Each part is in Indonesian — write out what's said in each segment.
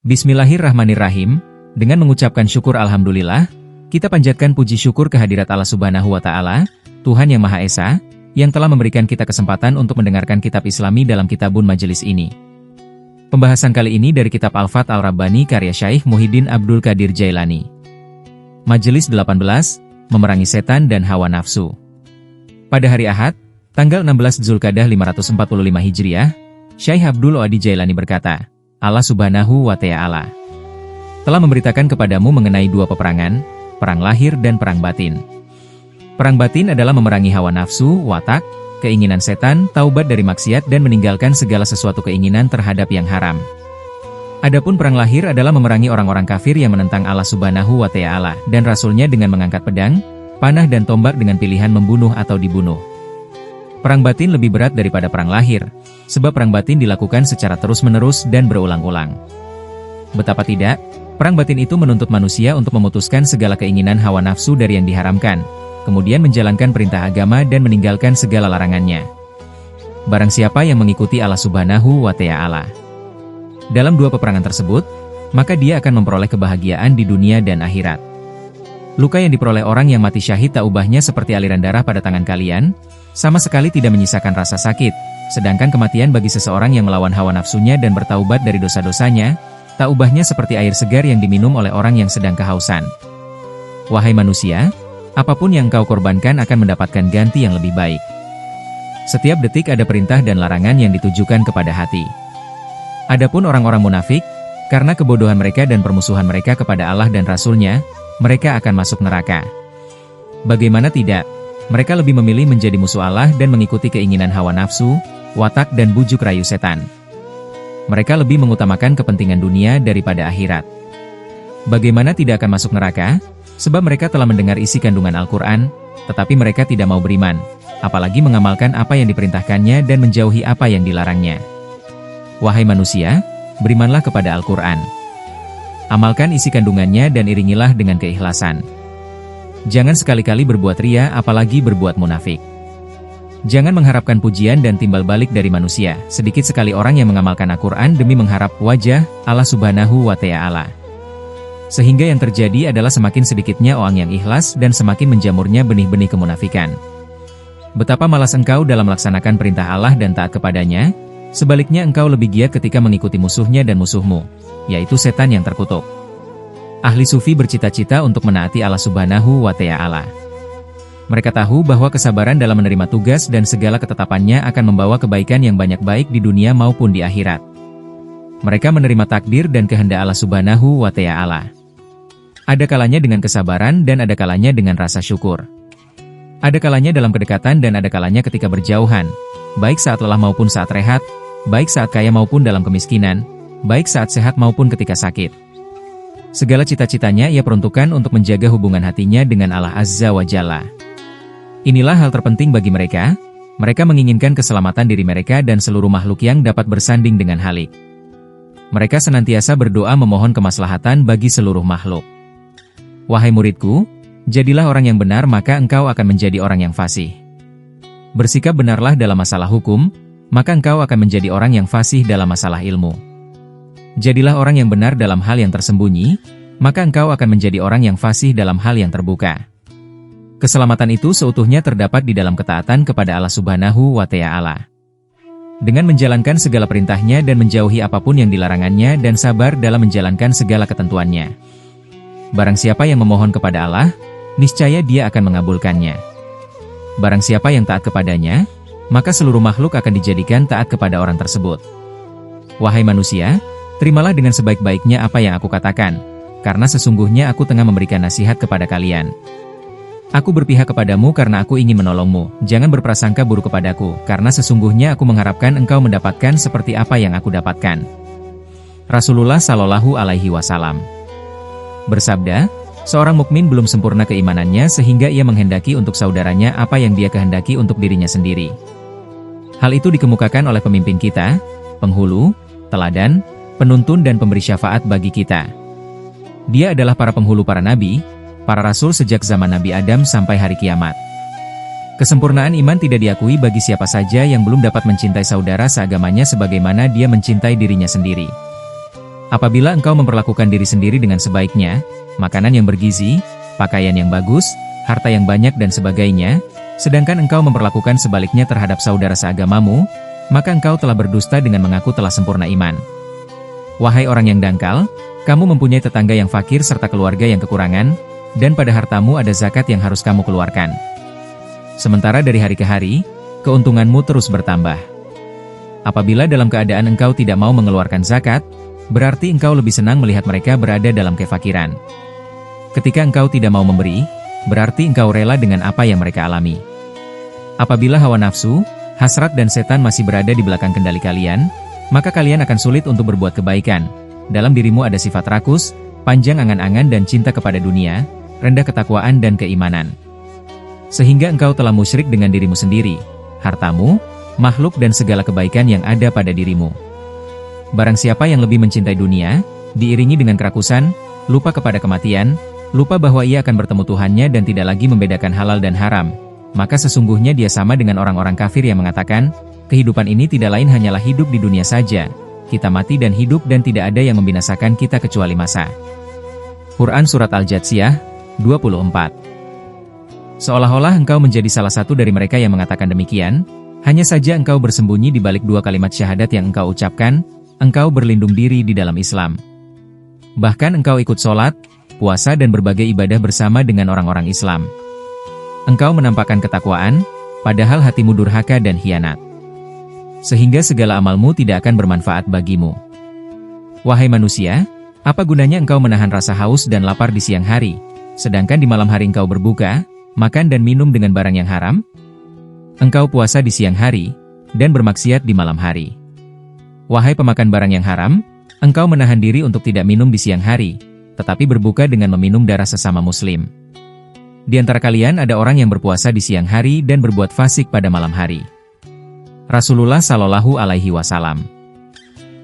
Bismillahirrahmanirrahim. Dengan mengucapkan syukur alhamdulillah, kita panjatkan puji syukur kehadirat Allah Subhanahu wa Ta'ala, Tuhan yang Maha Esa, yang telah memberikan kita kesempatan untuk mendengarkan kitab Islami dalam kitabun majelis ini. Pembahasan kali ini dari kitab Al-Fath Al-Rabbani karya Syaikh Muhyiddin Abdul Qadir Jailani. Majelis 18, Memerangi Setan dan Hawa Nafsu. Pada hari Ahad, tanggal 16 Zulkadah 545 Hijriah, Syaikh Abdul Qadir Jailani berkata, Allah Subhanahu wa Ta'ala telah memberitakan kepadamu mengenai dua peperangan, perang lahir dan perang batin. Perang batin adalah memerangi hawa nafsu, watak, keinginan setan, taubat dari maksiat dan meninggalkan segala sesuatu keinginan terhadap yang haram. Adapun perang lahir adalah memerangi orang-orang kafir yang menentang Allah Subhanahu wa Ta'ala dan Rasul-Nya dengan mengangkat pedang, panah dan tombak dengan pilihan membunuh atau dibunuh. Perang batin lebih berat daripada perang lahir, sebab perang batin dilakukan secara terus-menerus dan berulang-ulang. Betapa tidak, perang batin itu menuntut manusia untuk memutuskan segala keinginan hawa nafsu dari yang diharamkan, kemudian menjalankan perintah agama dan meninggalkan segala larangannya. Barang siapa yang mengikuti Allah Subhanahu wa Ta'ala dalam dua peperangan tersebut, maka dia akan memperoleh kebahagiaan di dunia dan akhirat. Luka yang diperoleh orang yang mati syahid tak ubahnya seperti aliran darah pada tangan kalian, sama sekali tidak menyisakan rasa sakit, sedangkan kematian bagi seseorang yang melawan hawa nafsunya dan bertaubat dari dosa-dosanya, tak ubahnya seperti air segar yang diminum oleh orang yang sedang kehausan. Wahai manusia, apapun yang kau korbankan akan mendapatkan ganti yang lebih baik. Setiap detik ada perintah dan larangan yang ditujukan kepada hati. Adapun orang-orang munafik, karena kebodohan mereka dan permusuhan mereka kepada Allah dan Rasul-Nya, mereka akan masuk neraka. Bagaimana tidak? Mereka lebih memilih menjadi musuh Allah dan mengikuti keinginan hawa nafsu, watak dan bujuk rayu setan. Mereka lebih mengutamakan kepentingan dunia daripada akhirat. Bagaimana tidak akan masuk neraka? Sebab mereka telah mendengar isi kandungan Al-Quran, tetapi mereka tidak mau beriman, apalagi mengamalkan apa yang diperintahkannya dan menjauhi apa yang dilarangnya. Wahai manusia, berimanlah kepada Al-Quran. Amalkan isi kandungannya dan iringilah dengan keikhlasan. Jangan sekali-kali berbuat ria apalagi berbuat munafik. Jangan mengharapkan pujian dan timbal balik dari manusia, sedikit sekali orang yang mengamalkan Al-Quran demi mengharap wajah Allah Subhanahu wa Ta'ala. Sehingga yang terjadi adalah semakin sedikitnya orang yang ikhlas dan semakin menjamurnya benih-benih kemunafikan. Betapa malas engkau dalam melaksanakan perintah Allah dan taat kepadanya, sebaliknya engkau lebih giat ketika mengikuti musuhnya dan musuhmu, yaitu setan yang terkutuk. Ahli sufi bercita-cita untuk menaati Allah Subhanahu wa Ta'ala. Mereka tahu bahwa kesabaran dalam menerima tugas dan segala ketetapannya akan membawa kebaikan yang banyak baik di dunia maupun di akhirat. Mereka menerima takdir dan kehendak Allah Subhanahu wa Ta'ala. Ada kalanya dengan kesabaran dan ada kalanya dengan rasa syukur. Ada kalanya dalam kedekatan dan ada kalanya ketika berjauhan, baik saat lelah maupun saat rehat, baik saat kaya maupun dalam kemiskinan, baik saat sehat maupun ketika sakit. Segala cita-citanya ia peruntukkan untuk menjaga hubungan hatinya dengan Allah Azza wa Jalla. Inilah hal terpenting bagi mereka. Mereka menginginkan keselamatan diri mereka dan seluruh makhluk yang dapat bersanding dengan Halik. Mereka senantiasa berdoa memohon kemaslahatan bagi seluruh makhluk. Wahai muridku, jadilah orang yang benar maka engkau akan menjadi orang yang fasih. Bersikap benarlah dalam masalah hukum, maka engkau akan menjadi orang yang fasih dalam masalah ilmu. Jadilah orang yang benar dalam hal yang tersembunyi, maka engkau akan menjadi orang yang fasih dalam hal yang terbuka. Keselamatan itu seutuhnya terdapat di dalam ketaatan kepada Allah Subhanahu wa Ta'ala. Dengan menjalankan segala perintahnya dan menjauhi apapun yang dilarangannya dan sabar dalam menjalankan segala ketentuannya. Barang siapa yang memohon kepada Allah, niscaya Dia akan mengabulkannya. Barang siapa yang taat kepadanya, maka seluruh makhluk akan dijadikan taat kepada orang tersebut. Wahai manusia, terimalah dengan sebaik-baiknya apa yang aku katakan, karena sesungguhnya aku tengah memberikan nasihat kepada kalian. Aku berpihak kepadamu karena aku ingin menolongmu, jangan berprasangka buruk kepadaku, karena sesungguhnya aku mengharapkan engkau mendapatkan seperti apa yang aku dapatkan. Rasulullah Shallallahu Alaihi Wasallam bersabda, seorang mukmin belum sempurna keimanannya sehingga ia menghendaki untuk saudaranya apa yang dia kehendaki untuk dirinya sendiri. Hal itu dikemukakan oleh pemimpin kita, penghulu, teladan, penuntun dan pemberi syafaat bagi kita. Dia adalah para penghulu para nabi, para rasul sejak zaman Nabi Adam sampai hari kiamat. Kesempurnaan iman tidak diakui bagi siapa saja yang belum dapat mencintai saudara seagamanya sebagaimana dia mencintai dirinya sendiri. Apabila engkau memperlakukan diri sendiri dengan sebaiknya, makanan yang bergizi, pakaian yang bagus, harta yang banyak dan sebagainya, sedangkan engkau memperlakukan sebaliknya terhadap saudara seagamamu, maka engkau telah berdusta dengan mengaku telah sempurna iman. Wahai orang yang dangkal, kamu mempunyai tetangga yang fakir serta keluarga yang kekurangan, dan pada hartamu ada zakat yang harus kamu keluarkan. Sementara dari hari ke hari, keuntunganmu terus bertambah. Apabila dalam keadaan engkau tidak mau mengeluarkan zakat, berarti engkau lebih senang melihat mereka berada dalam kefakiran. Ketika engkau tidak mau memberi, berarti engkau rela dengan apa yang mereka alami. Apabila hawa nafsu, hasrat dan setan masih berada di belakang kendali kalian, maka kalian akan sulit untuk berbuat kebaikan. Dalam dirimu ada sifat rakus, panjang angan-angan dan cinta kepada dunia, rendah ketakwaan dan keimanan. Sehingga engkau telah musyrik dengan dirimu sendiri, hartamu, makhluk dan segala kebaikan yang ada pada dirimu. Barang siapa yang lebih mencintai dunia, diiringi dengan kerakusan, lupa kepada kematian, lupa bahwa ia akan bertemu Tuhannya dan tidak lagi membedakan halal dan haram, maka sesungguhnya dia sama dengan orang-orang kafir yang mengatakan, kehidupan ini tidak lain hanyalah hidup di dunia saja, kita mati dan hidup dan tidak ada yang membinasakan kita kecuali masa. Quran Surat Al-Jathiyah, 24. Seolah-olah engkau menjadi salah satu dari mereka yang mengatakan demikian, hanya saja engkau bersembunyi di balik dua kalimat syahadat yang engkau ucapkan, engkau berlindung diri di dalam Islam. Bahkan engkau ikut sholat, puasa dan berbagai ibadah bersama dengan orang-orang Islam. Engkau menampakkan ketakwaan, padahal hatimu durhaka dan khianat. Sehingga segala amalmu tidak akan bermanfaat bagimu. Wahai manusia, apa gunanya engkau menahan rasa haus dan lapar di siang hari, sedangkan di malam hari engkau berbuka, makan dan minum dengan barang yang haram? Engkau puasa di siang hari, dan bermaksiat di malam hari. Wahai pemakan barang yang haram, engkau menahan diri untuk tidak minum di siang hari, tetapi berbuka dengan meminum darah sesama muslim. Di antara kalian ada orang yang berpuasa di siang hari dan berbuat fasik pada malam hari. Rasulullah Shallallahu Alaihi Wasallam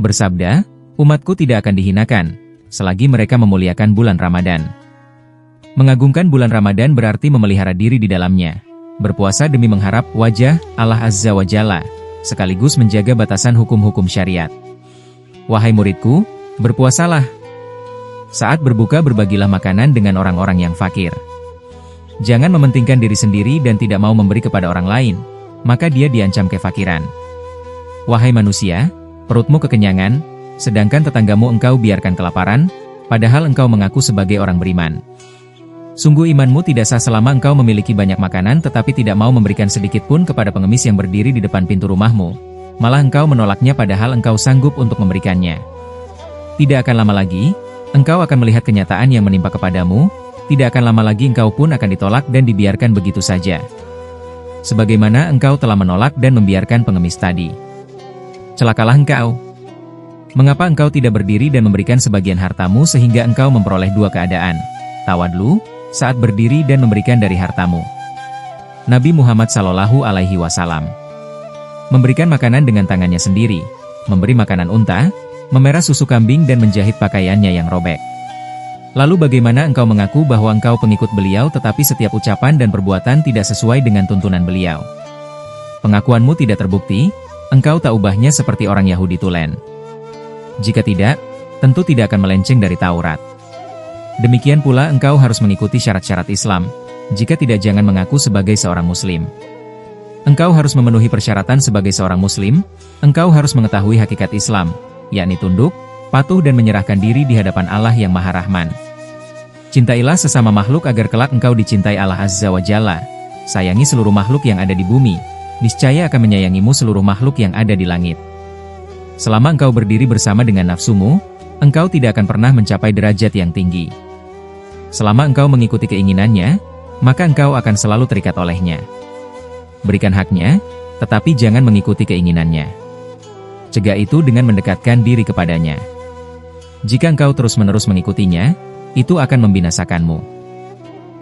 bersabda, umatku tidak akan dihinakan, selagi mereka memuliakan bulan Ramadan. Mengagungkan bulan Ramadan berarti memelihara diri di dalamnya, berpuasa demi mengharap wajah Allah Azza wa Jalla, sekaligus menjaga batasan hukum-hukum syariat. Wahai muridku, berpuasalah. Saat berbuka berbagilah makanan dengan orang-orang yang fakir. Jangan mementingkan diri sendiri dan tidak mau memberi kepada orang lain, maka dia diancam kefakiran. Wahai manusia, perutmu kekenyangan, sedangkan tetanggamu engkau biarkan kelaparan, padahal engkau mengaku sebagai orang beriman. Sungguh imanmu tidak sah selama engkau memiliki banyak makanan tetapi tidak mau memberikan sedikit pun kepada pengemis yang berdiri di depan pintu rumahmu. Malah engkau menolaknya padahal engkau sanggup untuk memberikannya. Tidak akan lama lagi, engkau akan melihat kenyataan yang menimpa kepadamu, tidak akan lama lagi engkau pun akan ditolak dan dibiarkan begitu saja. Sebagaimana engkau telah menolak dan membiarkan pengemis tadi. Celakalah engkau. Mengapa engkau tidak berdiri dan memberikan sebagian hartamu sehingga engkau memperoleh dua keadaan, tawadlu, saat berdiri dan memberikan dari hartamu. Nabi Muhammad Shallallahu Alaihi Wasallam memberikan makanan dengan tangannya sendiri, memberi makanan unta, memerah susu kambing dan menjahit pakaiannya yang robek. Lalu bagaimana engkau mengaku bahwa engkau pengikut beliau tetapi setiap ucapan dan perbuatan tidak sesuai dengan tuntunan beliau? Pengakuanmu tidak terbukti, engkau tak ubahnya seperti orang Yahudi tulen. Jika tidak, tentu tidak akan melenceng dari Taurat. Demikian pula engkau harus mengikuti syarat-syarat Islam, jika tidak jangan mengaku sebagai seorang muslim. Engkau harus memenuhi persyaratan sebagai seorang muslim, engkau harus mengetahui hakikat Islam, yakni tunduk, patuh dan menyerahkan diri di hadapan Allah yang Maha Rahman. Cintailah sesama makhluk agar kelak engkau dicintai Allah Azza wa Jalla. Sayangi seluruh makhluk yang ada di bumi, niscaya akan menyayangimu seluruh makhluk yang ada di langit. Selama engkau berdiri bersama dengan nafsumu, engkau tidak akan pernah mencapai derajat yang tinggi. Selama engkau mengikuti keinginannya, maka engkau akan selalu terikat olehnya. Berikan haknya, tetapi jangan mengikuti keinginannya. Cegah itu dengan mendekatkan diri kepadanya. Jika engkau terus-menerus mengikutinya, itu akan membinasakanmu.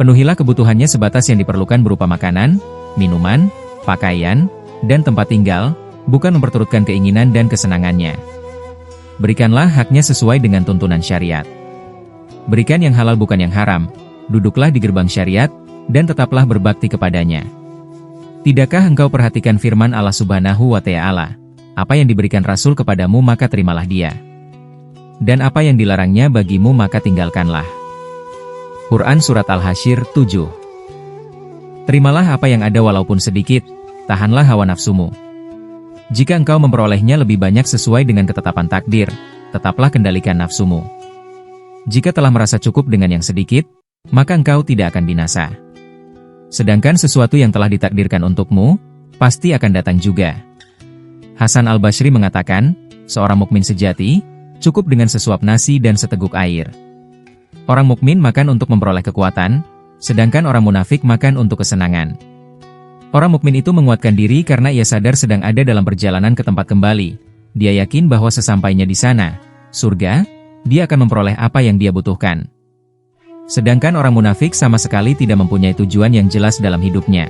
Penuhilah kebutuhannya sebatas yang diperlukan berupa makanan, minuman, pakaian, dan tempat tinggal, bukan memperturutkan keinginan dan kesenangannya. Berikanlah haknya sesuai dengan tuntunan syariat. Berikan yang halal bukan yang haram, duduklah di gerbang syariat, dan tetaplah berbakti kepadanya. Tidakkah engkau perhatikan firman Allah Subhanahu wa Ta'ala? Apa yang diberikan Rasul kepadamu maka terimalah dia. dan apa yang dilarangnya bagimu maka tinggalkanlah. Quran Surat Al-Hasyr 7. Terimalah apa yang ada walaupun sedikit, tahanlah hawa nafsumu. Jika engkau memperolehnya lebih banyak sesuai dengan ketetapan takdir, tetaplah kendalikan nafsumu. Jika telah merasa cukup dengan yang sedikit, maka engkau tidak akan binasa. Sedangkan sesuatu yang telah ditakdirkan untukmu, pasti akan datang juga. Hasan Al-Basri mengatakan, seorang mukmin sejati, cukup dengan sesuap nasi dan seteguk air. Orang mukmin makan untuk memperoleh kekuatan, sedangkan orang munafik makan untuk kesenangan. Orang mukmin itu menguatkan diri karena ia sadar sedang ada dalam perjalanan ke tempat kembali. Dia yakin bahwa sesampainya di sana, surga, dia akan memperoleh apa yang dia butuhkan. Sedangkan orang munafik sama sekali tidak mempunyai tujuan yang jelas dalam hidupnya.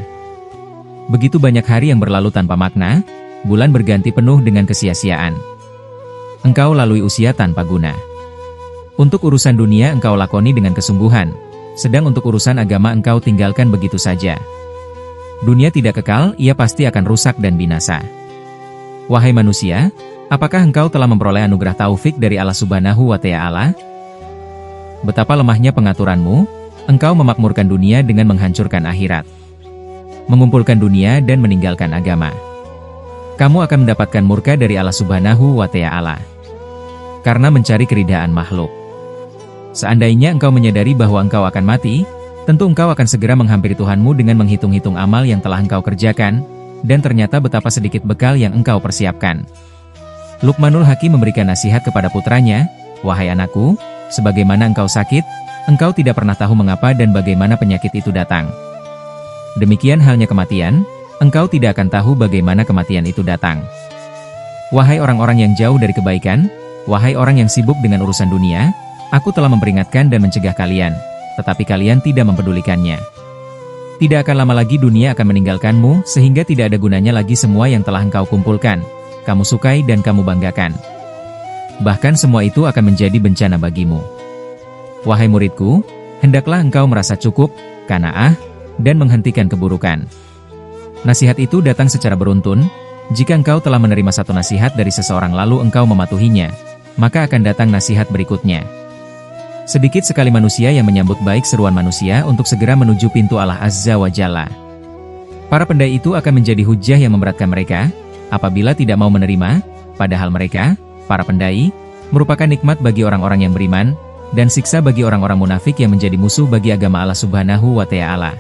Begitu banyak hari yang berlalu tanpa makna, bulan berganti penuh dengan kesia-siaan. Engkau lalui usia tanpa guna. Untuk urusan dunia engkau lakoni dengan kesungguhan, sedang untuk urusan agama engkau tinggalkan begitu saja. Dunia tidak kekal, ia pasti akan rusak dan binasa. Wahai manusia, apakah engkau telah memperoleh anugerah taufik dari Allah Subhanahu wa Ta'ala? Betapa lemahnya pengaturanmu, engkau memakmurkan dunia dengan menghancurkan akhirat. Mengumpulkan dunia dan meninggalkan agama. Kamu akan mendapatkan murka dari Allah Subhanahu wa Ta'ala. Karena mencari keridhaan makhluk. Seandainya engkau menyadari bahwa engkau akan mati, tentu engkau akan segera menghampiri Tuhanmu dengan menghitung-hitung amal yang telah engkau kerjakan, dan ternyata betapa sedikit bekal yang engkau persiapkan. Luqmanul Hakim memberikan nasihat kepada putranya, wahai anakku, sebagaimana engkau sakit, engkau tidak pernah tahu mengapa dan bagaimana penyakit itu datang. Demikian halnya kematian, engkau tidak akan tahu bagaimana kematian itu datang. Wahai orang-orang yang jauh dari kebaikan, wahai orang yang sibuk dengan urusan dunia, aku telah memperingatkan dan mencegah kalian, tetapi kalian tidak mempedulikannya. Tidak akan lama lagi dunia akan meninggalkanmu, sehingga tidak ada gunanya lagi semua yang telah engkau kumpulkan, kamu sukai dan kamu banggakan. Bahkan semua itu akan menjadi bencana bagimu. Wahai muridku, hendaklah engkau merasa cukup, qanaah, dan menghentikan keburukan. Nasihat itu datang secara beruntun. Jika engkau telah menerima satu nasihat dari seseorang lalu engkau mematuhinya, maka akan datang nasihat berikutnya. Sedikit sekali manusia yang menyambut baik seruan manusia untuk segera menuju pintu Allah Azza wa Jalla. Para pendai itu akan menjadi hujah yang memberatkan mereka, apabila tidak mau menerima, padahal mereka, para pendai, merupakan nikmat bagi orang-orang yang beriman, dan siksa bagi orang-orang munafik yang menjadi musuh bagi agama Allah Subhanahu wa Ta'ala.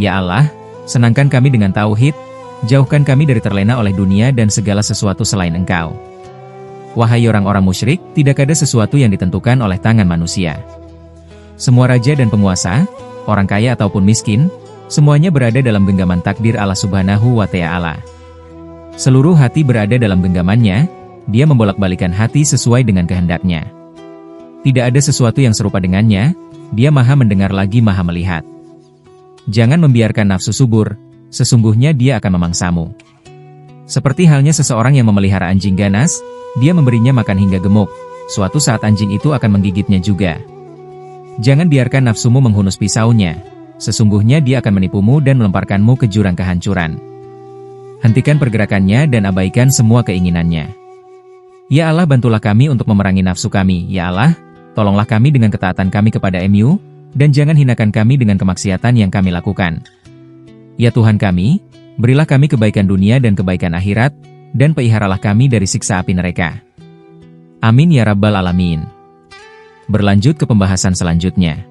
Ya Allah, senangkan kami dengan tauhid, jauhkan kami dari terlena oleh dunia dan segala sesuatu selain Engkau. Wahai orang-orang musyrik, tidak ada sesuatu yang ditentukan oleh tangan manusia. Semua raja dan penguasa, orang kaya ataupun miskin, semuanya berada dalam genggaman takdir Allah Subhanahu wa Ta'ala. Seluruh hati berada dalam genggamannya, dia membolak-balikan hati sesuai dengan kehendaknya. Tidak ada sesuatu yang serupa dengannya, dia maha mendengar lagi maha melihat. Jangan membiarkan nafsu subur, sesungguhnya dia akan memangsamu. Seperti halnya seseorang yang memelihara anjing ganas, dia memberinya makan hingga gemuk, suatu saat anjing itu akan menggigitnya juga. Jangan biarkan nafsumu menghunus pisaunya, sesungguhnya dia akan menipumu dan melemparkanmu ke jurang kehancuran. Hentikan pergerakannya dan abaikan semua keinginannya. Ya Allah, bantulah kami untuk memerangi nafsu kami. Ya Allah, tolonglah kami dengan ketaatan kami kepada MU, dan jangan hinakan kami dengan kemaksiatan yang kami lakukan. Ya Tuhan kami, berilah kami kebaikan dunia dan kebaikan akhirat, dan peliharalah kami dari siksa api neraka. Amin ya Rabbal Alamin. Berlanjut ke pembahasan selanjutnya.